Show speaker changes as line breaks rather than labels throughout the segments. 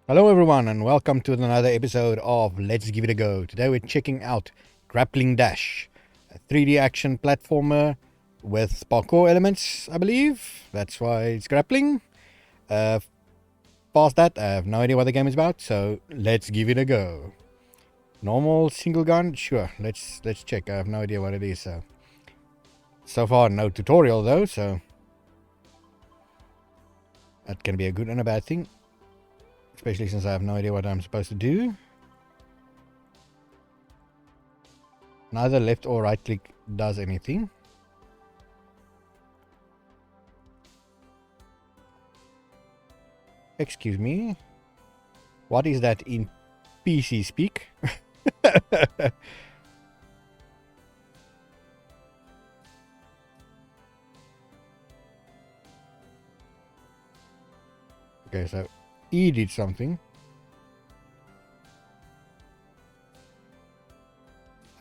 Hello everyone and welcome to another episode of Let's Give It a Go. Today we're checking out Grappling Dash, a 3D action platformer with parkour elements, I believe. That's why it's grappling. Past that, I have no idea what the game is about, so let's give it a go. Normal single gun? Sure, let's check. I have no idea what it is. So far no tutorial though, so that can be a good and a bad thing. Especially since I have no idea what I'm supposed to do. Neither left or right click does anything. Excuse me. What is that in PC speak? Okay, so E did something.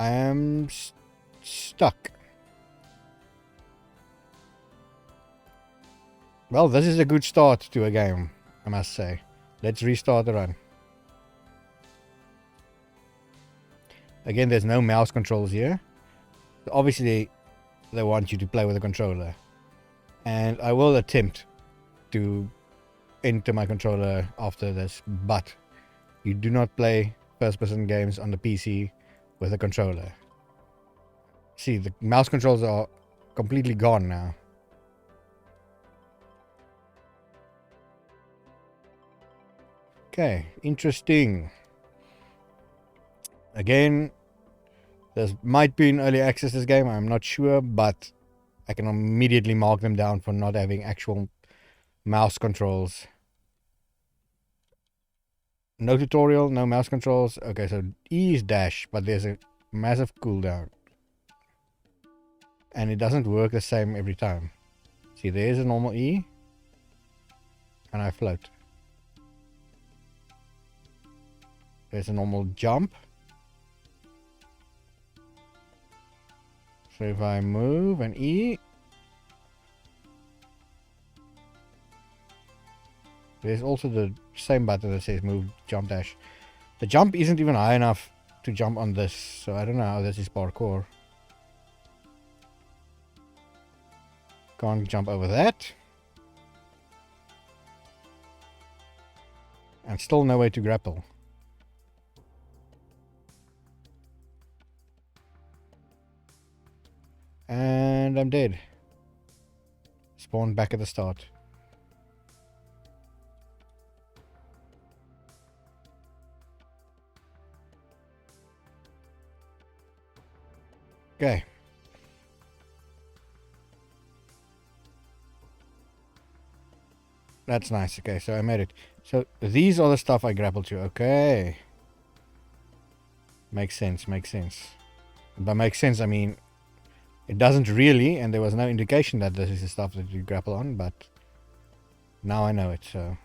I am stuck. Well, this is a good start to a game, I must say. Let's restart the run. Again, there's no mouse controls here. Obviously, they want you to play with a controller. And I will attempt to enter my controller after this, but you do not play first-person games on the PC with a controller. See, the mouse controls are completely gone now. Okay, interesting. Again, this might be in early access, this game, I'm not sure, but I can immediately mark them down for not having actual mouse controls. No tutorial, no mouse controls. Okay, so E is dash, but there's a massive cooldown. And it doesn't work the same every time. See, there's a normal E. And I float. There's a normal jump. So if I move and E, there's also the same button that says move, jump, dash. The jump isn't even high enough to jump on this, so I don't know how this is parkour. Can't jump over that. And still no way to grapple. And I'm dead. Spawned back at the start. Okay. That's nice. Okay, so I made it. So these are the stuff I grapple to. Okay. Makes sense, makes sense. By makes sense, I mean, it doesn't really, and there was no indication that this is the stuff that you grapple on, but now I know it, so.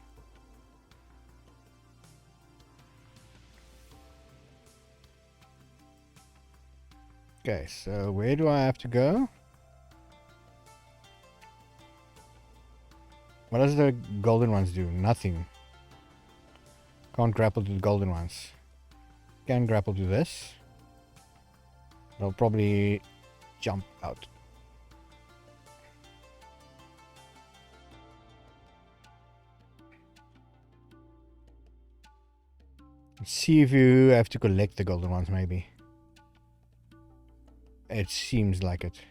Okay, so where do I have to go? What does the golden ones do? Nothing. Can't grapple to the golden ones. Can grapple to this. I'll probably jump out. Let's see if you have to collect the golden ones, maybe. It seems like it.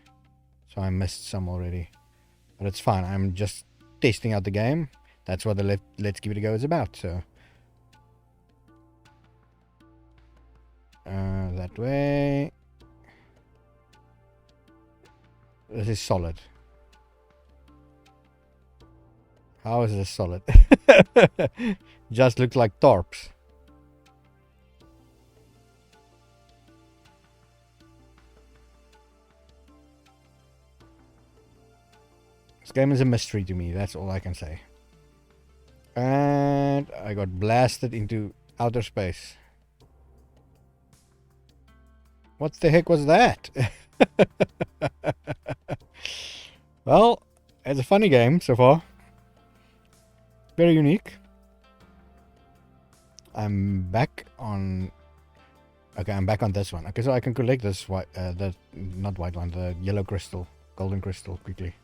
So I missed some already. But it's fine. I'm just testing out the game. That's what the Let's Give It a Go is about. So that way. This is solid. How is this solid? Just looks like tarps. This game is a mystery to me, that's all I can say. And I got blasted into outer space. What the heck was that? Well, it's a funny game so far. Very unique. I'm back on. Okay, I'm back on this one. Okay, so I can collect this white, the not white one, the yellow crystal, golden crystal quickly.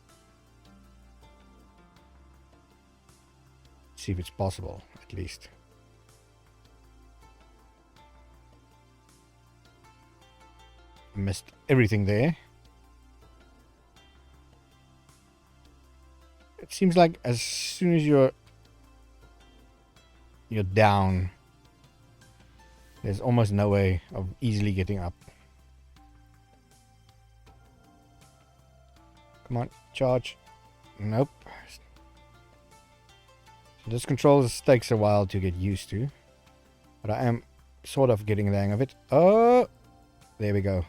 See if it's possible, at least. Missed everything there. It seems like as soon as you're down, there's almost no way of easily getting up. Come on, charge. Nope. So this control takes a while to get used to, but I am sort of getting the hang of it. Oh, there we go.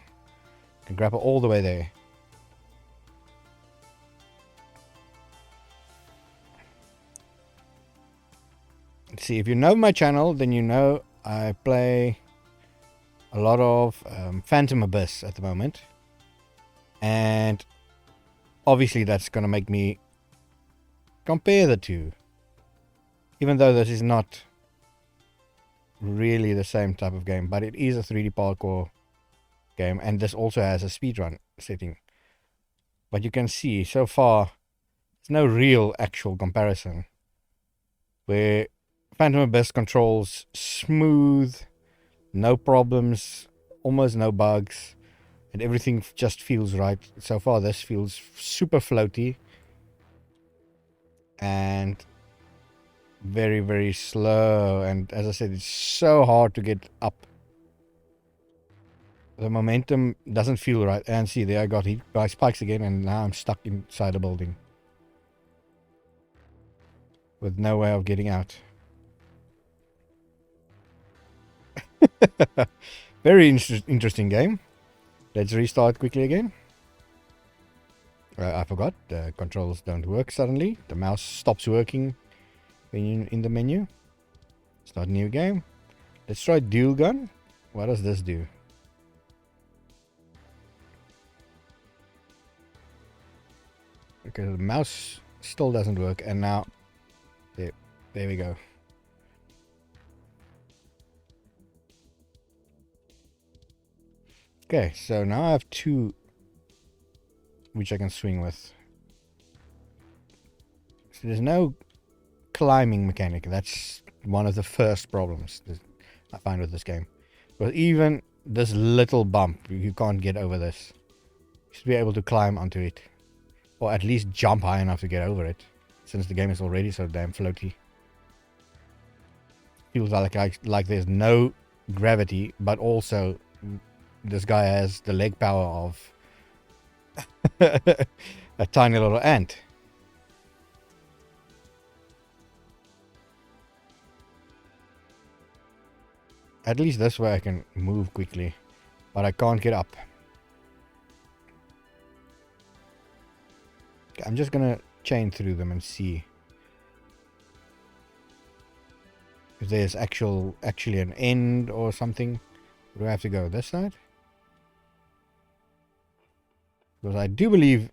Can grapple all the way there. Let's see, if you know my channel, then you know I play a lot of Phantom Abyss at the moment. And obviously that's going to make me compare the two. Even though this is not really the same type of game, but it is a 3D parkour game, and this also has a speedrun setting. But you can see so far there's no real actual comparison, where Phantom Abyss controls smooth, no problems, almost no bugs, and everything just feels right. So far this feels super floaty and very, very slow, and as I said, it's so hard to get up. The momentum doesn't feel right. And see, there I got hit by spikes again, and now I'm stuck inside a building with no way of getting out. Very interesting game. Let's restart quickly again. I forgot, the controls don't work suddenly. The mouse stops working when you're in the menu. Start new game. Let's try dual gun. What does this do? Okay, the mouse still doesn't work, and now there we go. Okay, so now I have two which I can swing with. So there's no climbing mechanic. That's one of the first problems I find with this game. But even this little bump, you can't get over this. You should be able to climb onto it, or at least jump high enough to get over it, since the game is already so damn floaty. Feels like there's no gravity, but also this guy has the leg power of a tiny little ant. At least this way I can move quickly, but I can't get up. I'm just gonna chain through them and see if there's actually an end or something. Do I have to go this side? Because I do believe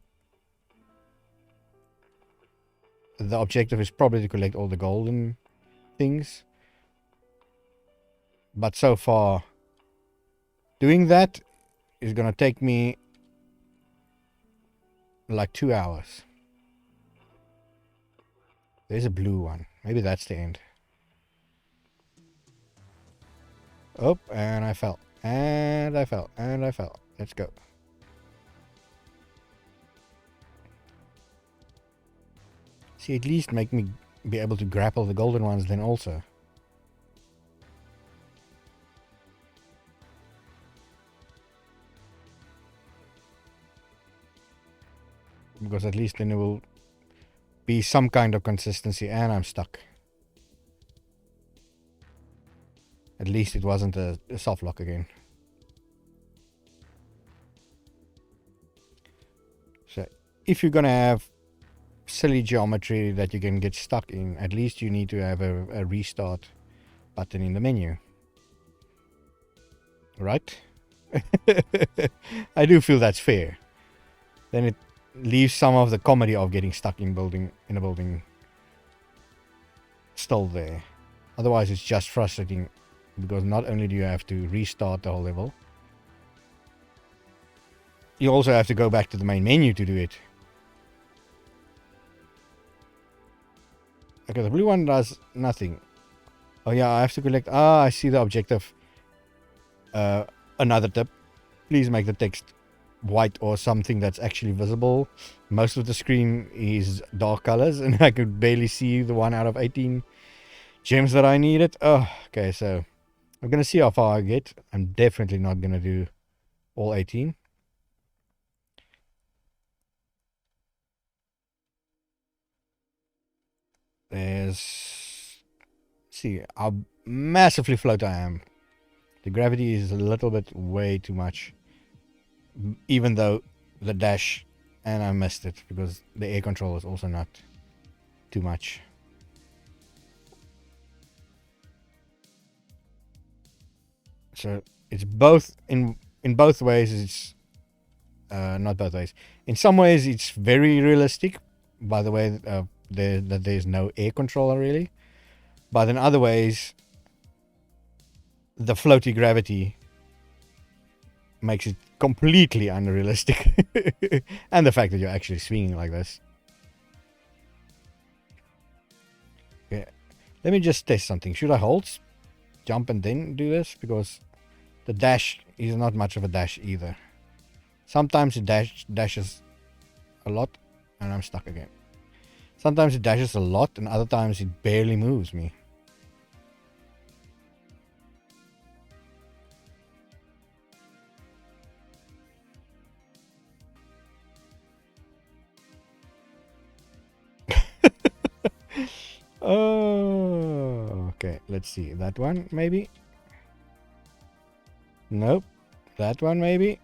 the objective is probably to collect all the golden things. But so far, doing that is gonna take me like 2 hours. There's a blue one. Maybe that's the end. Oh, and I fell. And I fell. And I fell. Let's go. See, at least make me be able to grapple the golden ones then also. Because at least then it will be some kind of consistency, and I'm stuck. At least it wasn't a soft lock again. So if you're gonna have silly geometry that you can get stuck in, at least you need to have a restart button in the menu. Right? I do feel that's fair. Then it leaves some of the comedy of getting stuck in a building still there. Otherwise, it's just frustrating because not only do you have to restart the whole level, you also have to go back to the main menu to do it. Okay, the blue one does nothing. Oh yeah, I have to collect. Ah, I see the objective. Another tip. Please make the text white or something that's actually visible. Most of the screen is dark colors and I could barely see the 1 out of 18 gems that I needed. Oh, okay, so I'm going to see how far I get. I'm definitely not going to do all 18. See how massively float I am. The gravity is a little bit way too much. Even though the dash, and I missed it because the air control is also not too much. So it's both in both ways. It's not both ways. In some ways, it's very realistic. By the way, that there's no air controller really, but in other ways, the floaty gravity makes it completely unrealistic, and the fact that you're actually swinging like this. Okay, let me just test something. Should I hold, jump, and then do this? Because the dash is not much of a dash either. Sometimes it dashes a lot, and I'm stuck again. Sometimes it dashes a lot, and other times it barely moves me. Oh, okay. Let's see. That one, maybe? Nope. That one, maybe?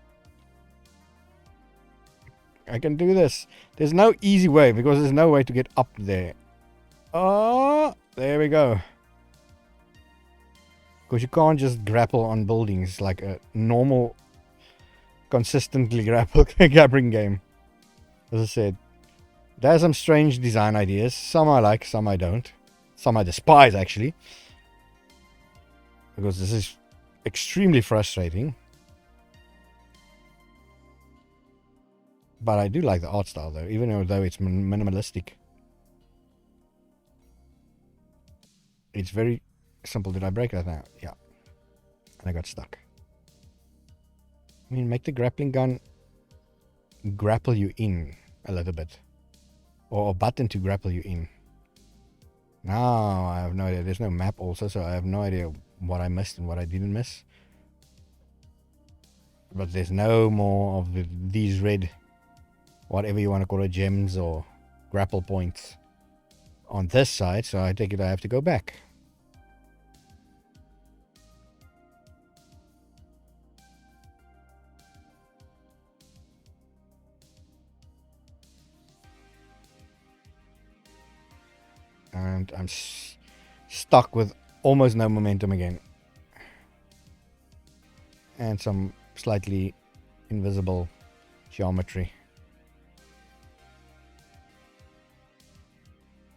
I can do this. There's no easy way because there's no way to get up there. Oh, there we go. Because you can't just grapple on buildings like a normal, consistently grappling game. As I said, there's some strange design ideas. Some I like, some I don't. Some I despise, actually. Because this is extremely frustrating. But I do like the art style, though, even though it's minimalistic. It's very simple. Did I break that now? Yeah. And I got stuck. I mean, make the grappling gun grapple you in a little bit. Or a button to grapple you in. Now, I have no idea. There's no map also, so I have no idea what I missed and what I didn't miss. But there's no more of these red, whatever you want to call it, gems or grapple points on this side, so I take it I have to go back. And I'm stuck with almost no momentum again. And some slightly invisible geometry.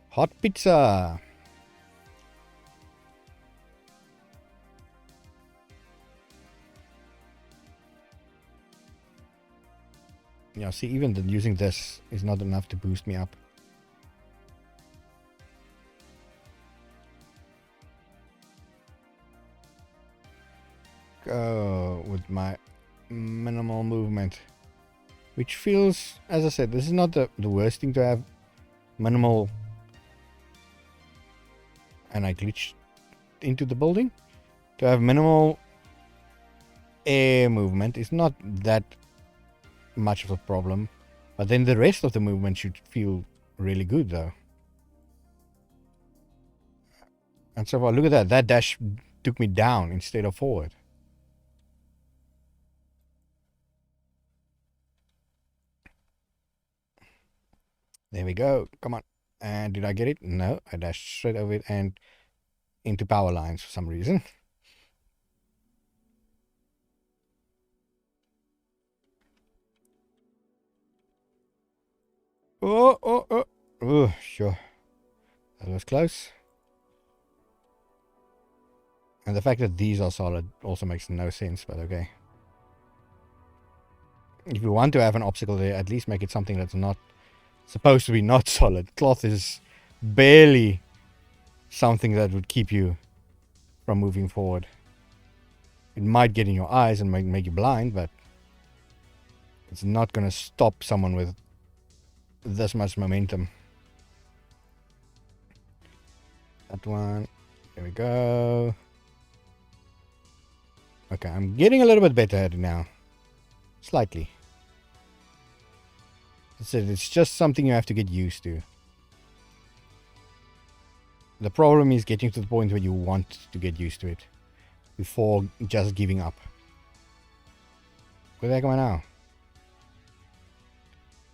Hot pizza! Yeah, see, even using this is not enough to boost me up. Go with my minimal movement, which feels, as I said, this is not the worst thing to have minimal. And I glitched into the building. To have minimal air movement is not that much of a problem, but then the rest of the movement should feel really good, though. And so far, look at that. That dash took me down instead of forward. There we go. Come on. And did I get it? No. I dashed straight over it and into power lines for some reason. Oh, sure. That was close. And the fact that these are solid also makes no sense, but okay. If you want to have an obstacle there, at least make it something that's not supposed to be not solid. Cloth is barely something that would keep you from moving forward. It might get in your eyes and make you blind, but it's not going to stop someone with this much momentum. That one. There we go. Okay, I'm getting a little bit better at it now. Slightly. It's just something you have to get used to. The problem is getting to the point where you want to get used to it before just giving up. Where the heck am I now?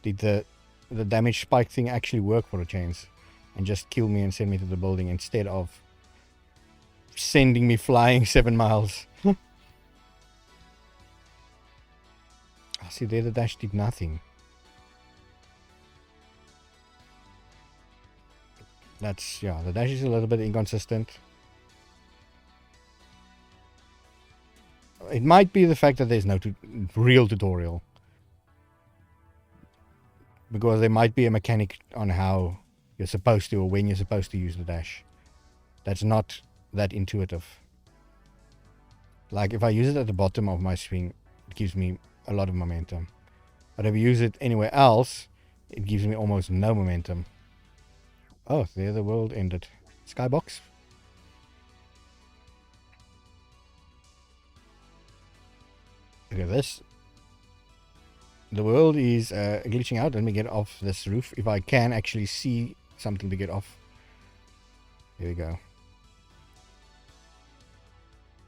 Did the damage spike thing actually work for a change and just kill me and send me to the building instead of sending me flying 7 miles? See there, the dash did nothing. That's, yeah, the dash is a little bit inconsistent. It might be the fact that there's no real tutorial. Because there might be a mechanic on how you're supposed to or when you're supposed to use the dash. That's not that intuitive. Like if I use it at the bottom of my swing, it gives me a lot of momentum. But if I use it anywhere else, it gives me almost no momentum. Oh, there the world ended. Skybox. Look at this. The world is glitching out. Let me get off this roof. If I can actually see something to get off. There we go.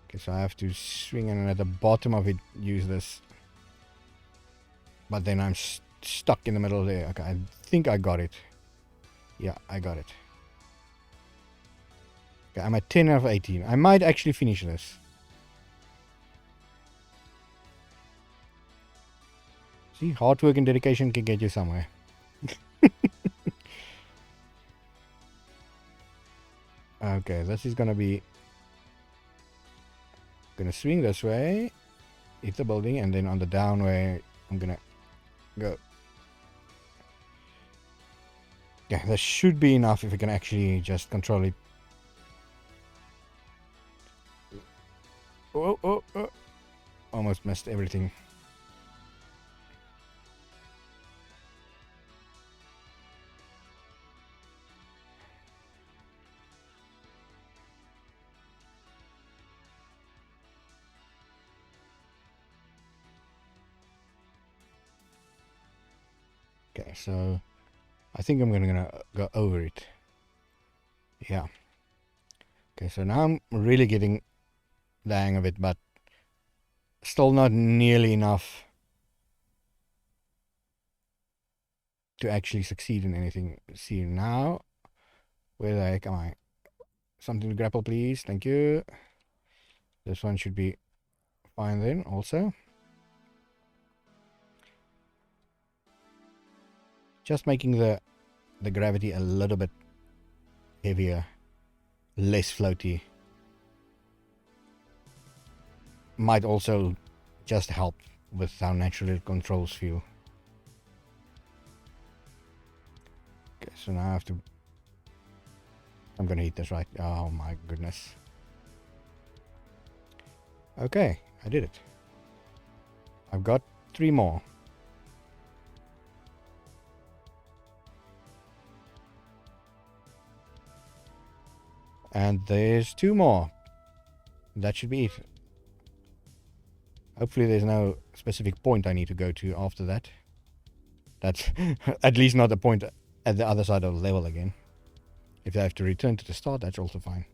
Okay, so I have to swing and at the bottom of it use this. But then I'm stuck in the middle there. Okay, I think I got it. Yeah, I got it. Okay, I'm at 10 out of 18. I might actually finish this. See, hard work and dedication can get you somewhere. Okay, this is gonna be... Gonna swing this way, hit the building, and then on the down way, I'm gonna go. Yeah, that should be enough if I can actually just control it. Oh, oh, oh. Almost missed everything. Okay, so I think I'm gonna go over it. Yeah. Okay, so now I'm really getting the hang of it, but still not nearly enough to actually succeed in anything. See now, where the heck am I? Something to grapple, please. Thank you. This one should be fine then also. Just making the gravity a little bit heavier, less floaty. Might also just help with how naturally it controls feel. Okay, so now I have to... I'm gonna hit this right. Oh my goodness. Okay, I did it. I've got 3 more. And there's 2 more. That should be it. Hopefully there's no specific point I need to go to after that. That's at least not a point at the other side of the level again. If I have to return to the start, that's also fine.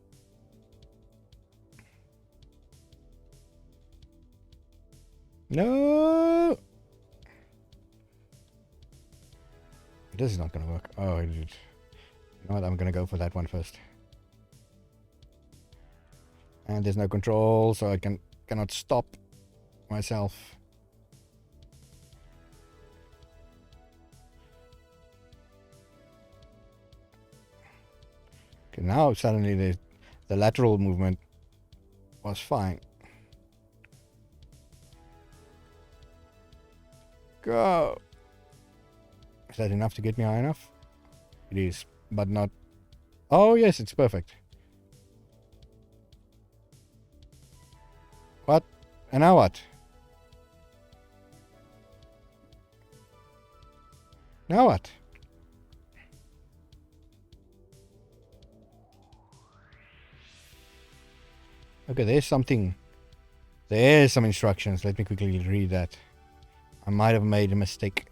No! This is not gonna work. Oh, you know what? I'm gonna go for that one first. And there's no control, so I cannot stop myself. Okay, now suddenly the lateral movement was fine. Go! Is that enough to get me high enough? It is, but not... Oh, yes, it's perfect. What? And now what? Now what? Okay, there's something. There's some instructions. Let me quickly read that. I might have made a mistake.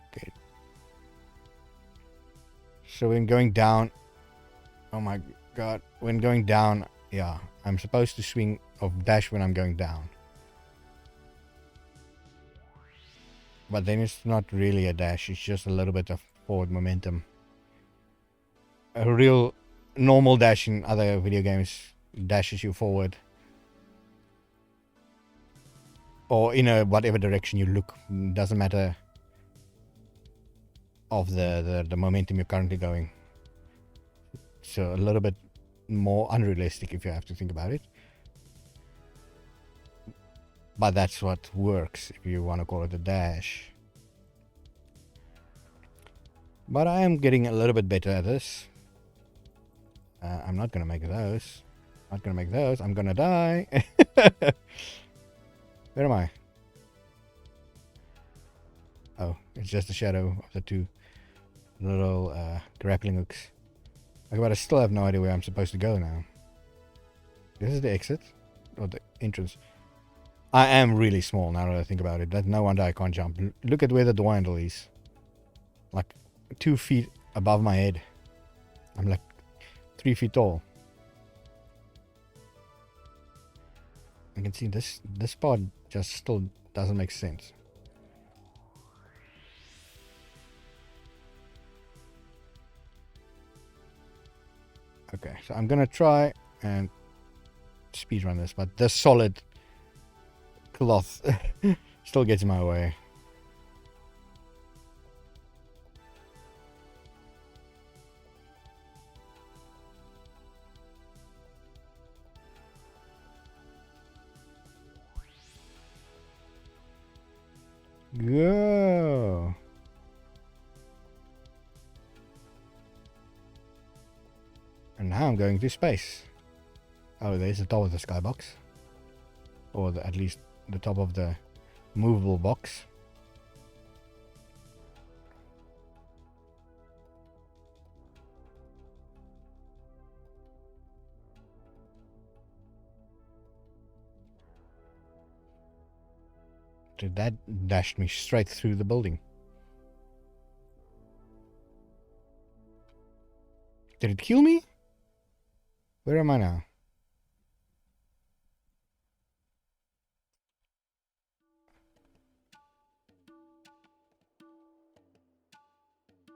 Okay. So when going down... Oh my god. When going down, yeah, I'm supposed to swing or dash when I'm going down. But then it's not really a dash. It's just a little bit of forward momentum. A real normal dash in other video games dashes you forward. Or in a whatever direction you look. Doesn't matter of the momentum you're currently going. So a little bit more unrealistic if you have to think about it. But that's what works if you want to call it a dash. But I am getting a little bit better at this. I'm not going to make those. Not going to make those. I'm going to die. Where am I? Oh, it's just a shadow of the two little grappling hooks. Okay, but I still have no idea where I'm supposed to go now. This is the exit? Or the entrance? I am really small now that I think about it. That's no wonder I can't jump. Look at where the door handle is. Like 2 feet above my head. I'm like 3 feet tall. I can see this part just still doesn't make sense. Okay, so I'm gonna try and speedrun this, but the solid cloth still gets in my way. Go. And now I'm going to space. Oh, there's the top of the skybox. Or at least the top of the movable box. Dude, that dashed me straight through the building. Did it kill me? Where am I now?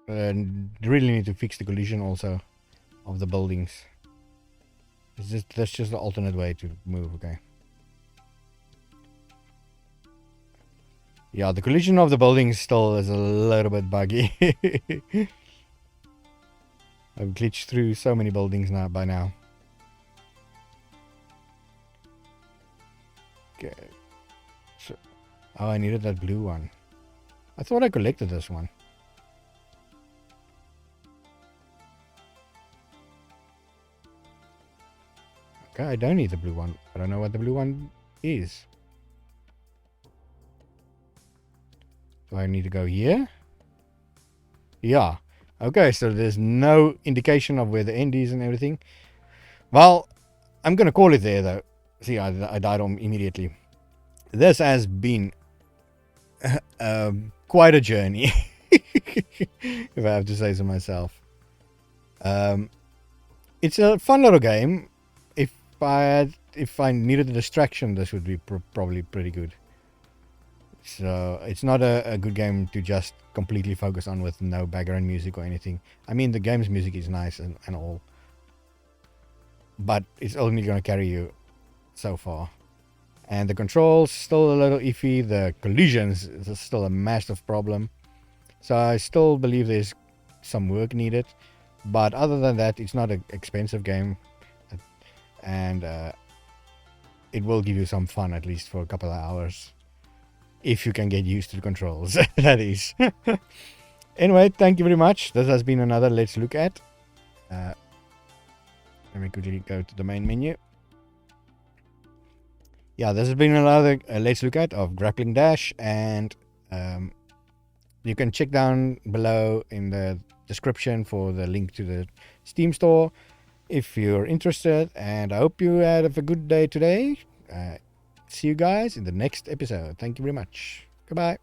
Really need to fix the collision also of the buildings. That's just the alternate way to move, okay. Yeah, the collision of the buildings still is a little bit buggy. I've glitched through so many buildings now by now. Okay. So, oh, I needed that blue one. I thought I collected this one. Okay, I don't need the blue one. I don't know what the blue one is. Do I need to go here? Yeah. Okay, so there's no indication of where the end is and everything. Well, I'm going to call it there though. See, I died on immediately. This has been quite a journey. If I have to say so myself. It's a fun little game. If I needed a distraction, this would be probably pretty good. So it's not a good game to just completely focus on with no background music or anything. I mean, the game's music is nice and all, but it's only going to carry you so far. And the controls still a little iffy. The collisions is still a massive problem. So I still believe there's some work needed. But other than that, it's not an expensive game, and it will give you some fun, at least for a couple of hours, if you can get used to the controls. That is. Anyway, thank you very much. This has been another Let's Look At. Let me quickly go to the main menu. Yeah, this has been another Let's Look At of Grappling Dash, and you can check down below in the description for the link to the Steam store if you're interested. And I hope you have a good day today. See you guys in the next episode. Thank you very much. Goodbye.